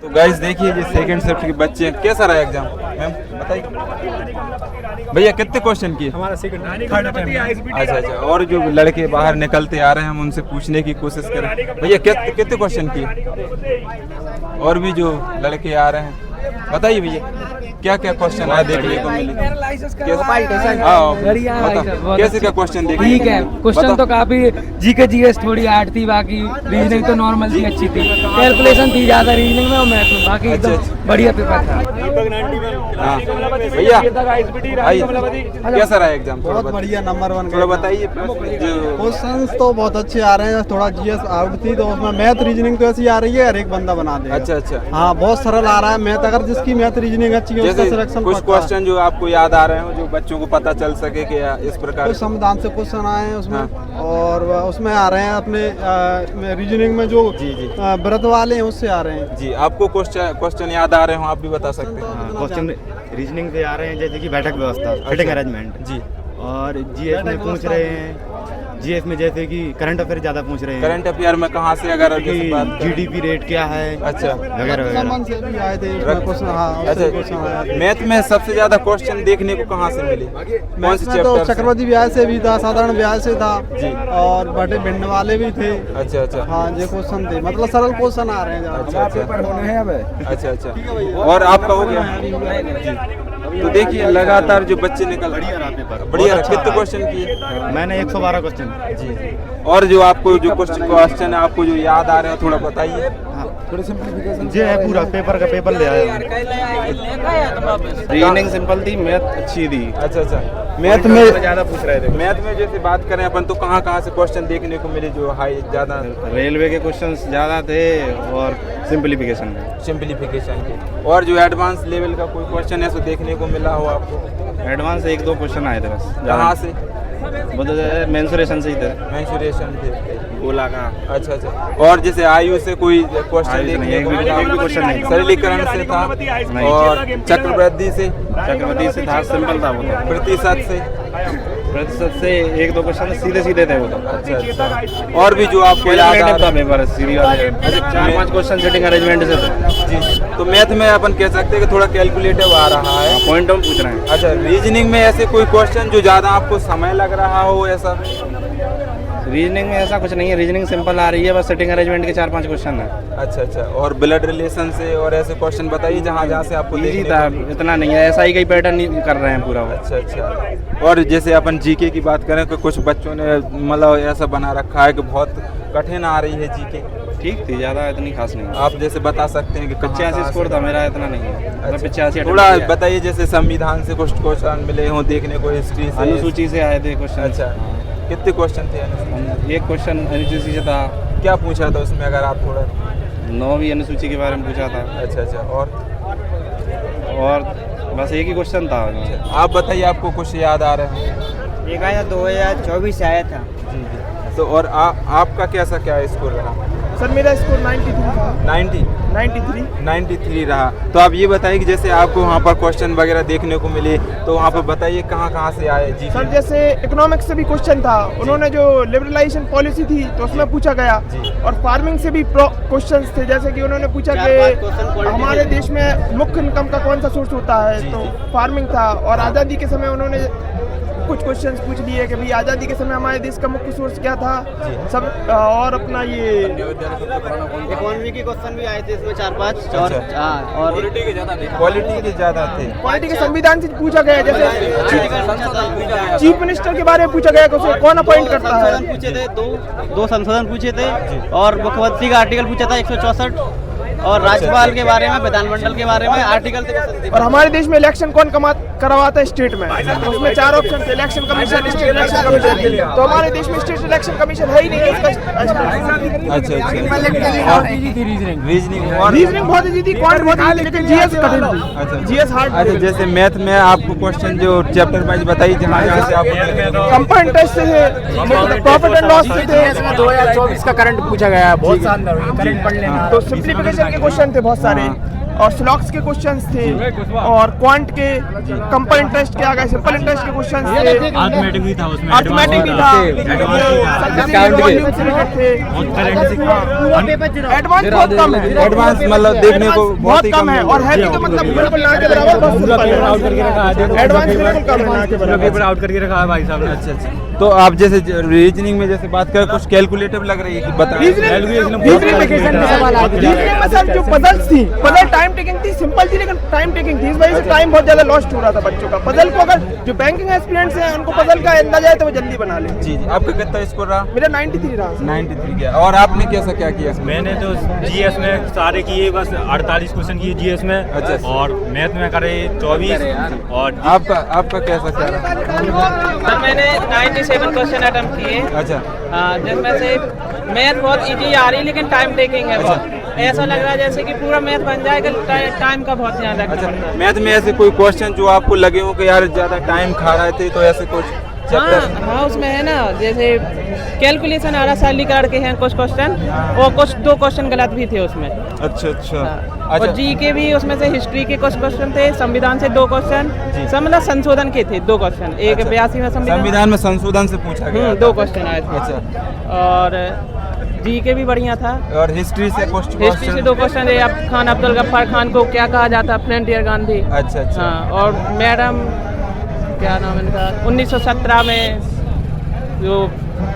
तो गाइस देखिए ये सेकंड शिफ्ट के बच्चे हैं। कैसा रहा एग्जाम मैम बताइए। भैया कितने क्वेश्चन किए? हमारा सेकंड थर्ड अटेम्प्ट। अच्छा अच्छा। और जो लड़के बाहर निकलते आ रहे हैं हम उनसे पूछने की कोशिश करें। भैया कितने क्वेश्चन किए? और भी जो लड़के आ रहे हैं बताइए भैया क्या क्या क्वेश्चन आए देखने को मिले? कैसे क्या क्वेश्चन देखे? ठीक है, क्वेश्चन तो काफी जीके जीएस थोड़ी हार्ड थी, बाकी रीजनिंग तो नॉर्मल थी, अच्छी थी। कैलकुलेशन थी ज्यादा रीजनिंग में और मैथ में, बाकी एकदम बढ़िया पेपर था। हाँ भैया आइए, कैसा रहा एग्जाम? बहुत बढ़िया, नंबर 1 थोड़ा बताइए। क्वेश्चंस तो बहुत अच्छे आ रहे हैं। थोड़ा जीएस आउट थी तो उसमें मैथ रीजनिंग तो ऐसी आ रही है हर एक बंदा बना देगा। अच्छा अच्छा। हाँ बहुत सरल आ रहा है मैथ। अगर जिसकी मैथ रीजनिंग अच्छी है उसका सिलेक्शन कुछ क्वेश्चन जो आपको याद आ रहे हो जो बच्चों को पता चल सके कि इस प्रकार कुछ संविधान से क्वेश्चन आए हैं उसमें। और उसमें आ रहे हैं अपने रीजनिंग में जो व्रत वाले हैं उससे आ रहे हैं। जी आपको क्वेश्चन याद आ रहे हो आप भी बता सकते हैं। क्वेश्चन रीजनिंग से आ रहे हैं जैसे कि बैठक व्यवस्था, सिटिंग अरेंजमेंट जी। और जीएस में पूछ रहे हैं, जीएस में जैसे कि करंट अफेयर ज्यादा पूछ रहे हैं। करंट अफेयर में कहाँ से अगर जीडीपी रेट क्या है, अच्छा वगैरह वगैरह से भी आए थे उसमें क्वेश्चन। हाँ अच्छा। मैथ में सबसे ज्यादा क्वेश्चन देखने को कहाँ से मिले? कौन से तो चैप्टर? चक्रवर्ती ब्याज से भी था, साधारण ब्याज से था और बटे भिंड वाले भी थे। अच्छा अच्छा। हाँ ये क्वेश्चन थे, मतलब सरल क्वेश्चन आ रहे हैं। अच्छा अच्छा। अच्छा अच्छा। और आपका हो गया जी। तो देखिए लगातार जो बच्चे निकल बढ़िया। कितने क्वेश्चन किए? मैंने 112 क्वेश्चन जी। और जो आपको जो क्वेश्चन है आपको जो याद आ रहे हैं थोड़ा बताइए। थोड़ी सिंपलीफिकेशन जो है पूरा पेपर का पेपर ले आया। रीजनिंग सिंपल थी, मैथ अच्छी थी। अच्छा अच्छा। मैथ में ज्यादा पूछ रहे थे। मैथ में जैसे बात करें अपन तो कहाँ से क्वेश्चन देखने को मिले जो हाई ज्यादा? रेलवे के क्वेश्चंस ज्यादा थे और सिंपलीफिकेशन के। और जो एडवांस लेवल का कोई क्वेश्चन है सो देखने को मिला हो आपको? एडवांस 1-2 क्वेश्चन आए थे बस। कहाँ से? वो तो मेंसुरेशन से ही थे। मेंसुरेशन थे गोला का। अच्छा अच्छा। और जैसे आयु से कोई क्वेश्चन देखने को मिला? क्वेश्चन नहीं। सरलीकरण से था। और चक्रवृद्धि से से था, सिंपल था वो तो। प्रतिशत से 1-2 क्वेश्चन सीधे थे वो तो। अच्छा अच्छा। और भी जो आपको याद आ रहा है पेपर सीधी वाले 4-5 क्वेश्चन सेटिंग अरेंजमेंट से थे जी। तो मैथ में अपन कह सकते हैं कि थोड़ा कैलकुलेटिव आ रहा है, पॉइंट हम पूछ रहे हैं। अच्छा। रीजनिंग में ऐसे कोई क्वेश्चन जो ज्यादा आपको समय लग रहा हो ऐसा? रीजनिंग में ऐसा कुछ नहीं है, रीजनिंग सिंपल आ रही है, बस सेटिंग अरेंजमेंट के 4-5 क्वेश्चन है। अच्छा अच्छा। और ब्लड रिलेशन से और ऐसे क्वेश्चन बताइए जहाँ से आपको इजी था, इतना नहीं है, ऐसा ही कई पैटर्न कर रहे हैं पूरा। अच्छा अच्छा। और जैसे अपन जीके की बात करें तो कुछ बच्चों ने मतलब ऐसा बना रखा है कि बहुत कठिन आ रही है जीके। ठीक थी, ज़्यादा इतनी खास नहीं। आप जैसे बता सकते हैं कि 85 स्कोर था मेरा, इतना नहीं है। अच्छा। 85 थोड़ा बताइए जैसे संविधान से कुछ क्वेश्चन मिले हों देखने को, हिस्ट्री से, अनुसूची से आए थे क्वेश्चन। अच्छा। कितने क्वेश्चन थे? एक क्वेश्चन अनुसूची से था। क्या पूछा था उसमें अगर आप थोड़ा? 9वीं अनुसूची के बारे में पूछा था। अच्छा अच्छा। और बस एक ही क्वेश्चन था। आप बताइए आपको कुछ याद आ रहा है? एक आया 2024 से आया था जी जी। तो और आपका कैसा क्या स्कोर रहा? सर मेरा स्कोर 93 था। 93 रहा। तो आप ये बताइए कि जैसे आपको वहाँ पर क्वेश्चन वगैरह देखने को मिले तो वहाँ पर बताइए कहाँ से आए? जी सर जैसे इकोनॉमिक्स से भी क्वेश्चन था, उन्होंने जो लिबरलाइजेशन पॉलिसी थी तो उसमें पूछा गया। और फार्मिंग से भी क्वेश्चंस थे, जैसे कि उन्होंने पूछा कि हमारे देश में मुख्य इनकम का कौन सा सोर्स होता है, तो फार्मिंग था। और आज़ादी के समय उन्होंने कुछ क्वेश्चंस पूछ लिए कि भाई आज़ादी के समय हमारे देश का मुख्य सोर्स क्या था सब। और अपना ये इकोनॉमी के क्वेश्चन भी आए थे इसमें 4-5। और क्वालिटी के ज़्यादा थे। क्वालिटी के संविधान से पूछा गया, जैसे चीफ मिनिस्टर के बारे में पूछा गया कि उसे कौन अपॉइंट करता है। पूछे थे दो संशोधन पूछे थे और मुख्यमंत्री का आर्टिकल पूछा था 164 और राज्यपाल के बारे में, विधानमंडल के बारे में आर्टिकल थे। और हमारे देश में इलेक्शन कौन करवाता है स्टेट में, तो उसमें 4 ऑप्शन थे, election commission, state election commission. तो हमारे देश में स्टेट इलेक्शन कमीशन है ही नहीं। अच्छा अच्छा। और रीजनिंग बहुत इजी थी, क्वांट बहुत इजी, लेकिन जीएस कठिन थी। अच्छा जीएस हार्ड। अच्छा। जैसे मैथ में आपको क्वेश्चन जो चैप्टर वाइज बताइए जहाँ से आपको कंपाउंड इंटरेस्ट से, प्रॉफिट एंड लॉस से थे। 2024 का करंट पूछा गया, बहुत शानदार करंट पढ़ लेना। तो सिंप्लीफिकेशन के क्वेश्चन थे बहुत सारे। और स्लॉक्स के क्वेश्चंस थे और क्वांट के, कंपल इंटरेस्ट के आ गए, सिंपल इंटरेस्ट के क्वेश्चंस थे, अर्थमेटिक भी था उसमें, अर्थमेटिक भी था, एडवांस बहुत कम है, एडवांस मतलब देखने को बहुत कम है और है भी तो मतलब बिल्कुल ना के बराबर, बहुत सिंपल आउट करके रखा है, एडवांस बिल्कुल कम है ना के बराबर। पेपर आउट करके रखा है भाई साहब ने। अच्छा। तो आप जैसे रीजनिंग में जैसे बात करें, कुछ कैलकुलेटिव लग रही है कि बता रीजनिंग में सर जो पजल्स थी, पजल टाइम टेकिंग थी, सिंपल थी लेकिन टाइम टेकिंग थी, इस वजह से टाइम बहुत ज्यादा लॉस्ट हो रहा था बच्चों का। पजल को अगर जो बैंकिंग एस्पिरेंट्स हैं उनको पजल का अंदाजा है तो वो जल्दी बना ले। जी। आपका कितना स्कोर रहा? मेरा 93 रहा। 93 गया। और आपने कैसा क्या किया? मैंने तो जीएस में सारे किए, बस 48 क्वेश्चन किए जीएस में। अच्छा। और मैथ में करे 24। और आपका कैसा क्या रहा? सर मैंने 97 क्वेश्चन अटेम्प्ट किए। अच्छा। जिसमें से मैथ बहुत इजी आ रही लेकिन टाइम टेकिंग है बहुत। ऐसा लग रहा है जैसे कि पूरा मैथ बन जाएगा, टाइम का बहुत ध्यान रखना पड़ता है। मैथ में ऐसे कोई क्वेश्चन जो आपको लगे हो कि यार ज्यादा टाइम खा रहे थे, तो ऐसे कुछ हाँ उसमें है ना, जैसे कैलकुलेशन आ रहा, सरलीकरण के हैं कुछ क्वेश्चन और कुछ 2 क्वेश्चन गलत भी थे उसमें। अच्छा। और जी के भी उसमें से हिस्ट्री के कुछ क्वेश्चन थे, संविधान से 2 क्वेश्चन, सब मतलब संशोधन के थे 2 क्वेश्चन, एक 82 में संविधान में संशोधन से पूछा गया। 2 क्वेश्चन आए थे। अच्छा। और जी के भी बढ़िया था। और हिस्ट्री से हिस्ट्री से 2 क्वेश्चन थे, अब खान अब्दुल गफ्फार खान को क्या कहा जाता, फ्रंटियर गांधी। अच्छा। हाँ, और मैडम क्या नाम है इनका, 1917 में जो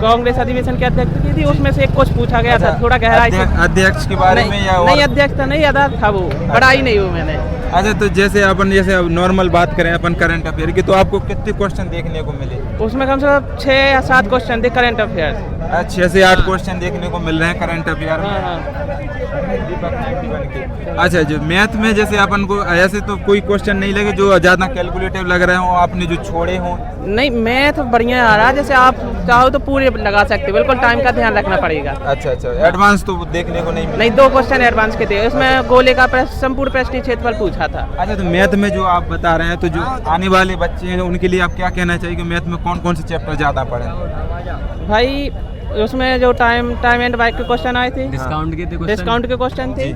कांग्रेस अधिवेशन के अध्यक्ष की थी, उसमें से एक कुछ पूछा गया था, थोड़ा गहराई से। अध्यक्ष के बारे में या नहीं, अध्यक्ष था नहीं, अध्यक्ष था वो, पढ़ाई नहीं हुई मैंने। अच्छा। तो जैसे अपन जैसे नॉर्मल बात करें अपन करंट अफेयर की, तो आपको कितने क्वेश्चन देखने को मिले? उसमें कम से कम 6 या 7 क्वेश्चन थे करंट अफेयर। 6 से 8 क्वेश्चन देखने को मिल रहे हैं करंट अफेयर में। अच्छा। जो मैथ में जैसे अपन को ऐसे तो कोई क्वेश्चन नहीं लगे जो ज्यादा कैलकुलेटिव लग रहे हो, आपने जो छोड़े हो? नहीं, मैथ बढ़िया आ रहा है, जैसे आप चाहो तो पूरे लगा सकते हो, बिल्कुल टाइम का ध्यान रखना पड़ेगा। अच्छा। एडवांस तो देखने को नहीं मिला? नहीं, 2 क्वेश्चन एडवांस के थे, उसमें गोले का संपूर्ण पृष्ठीय क्षेत्रफल पूछा था। अच्छा। तो मैथ में जो आप बता रहे हैं, तो जो आने वाले बच्चे हैं उनके लिए आप क्या कहना चाहिए कि मैथ में कौन कौन से चैप्टर ज्यादा पढ़ें? भाई उसमें जो टाइम एंड बाइक के क्वेश्चन आए थे, डिस्काउंट के क्वेश्चन थे,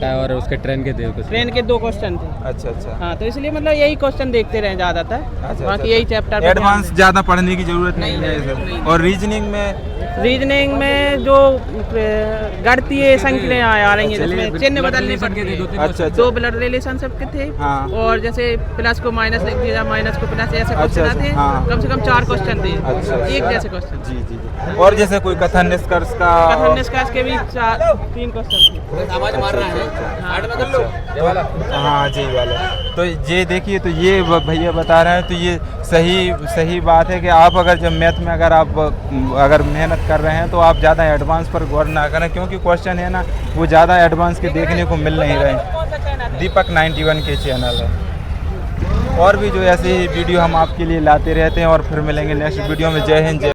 और उसके ट्रेन के थे, ट्रेन के 2 क्वेश्चन थे। अच्छा। हाँ, तो इसलिए मतलब यही क्वेश्चन देखते रहे ज्यादातर, बाकी यही चैप्टर। एडवांस ज्यादा पढ़ने की जरूरत नहीं है सर। और रीजनिंग में जो गणितीय संख्याएं आ रही हैं, जिसमें चिन्ह बदलने पड़ते। अच्छा। 2 ब्लड रिलेशनशिप के थे। हाँ। और जैसे प्लस को माइनस लिख दिया, माइनस को प्लस, ऐसे क्वेश्चन आते हैं। हाँ। कम से कम 4 क्वेश्चन थे। अच्छा। एक जैसे क्वेश्चन। जी। और जैसे कोई कथन निष्कर्ष के भी 3 क्वेश्चन थे। आवाज मार रहा है। हाँ जी वाला। तो ये देखिए, तो ये भैया बता रहे हैं, तो ये सही बात है कि आप अगर जब मैथ में अगर मेहनत कर रहे हैं तो आप ज़्यादा एडवांस पर गौर ना करें, क्योंकि क्वेश्चन है ना वो ज़्यादा एडवांस के देखने को मिल नहीं रहे। दीपक 91 के चैनल है। और भी जो ऐसे ही वीडियो हम आपके लिए लाते रहते हैं, और फिर मिलेंगे नेक्स्ट वीडियो में। जय हिंद।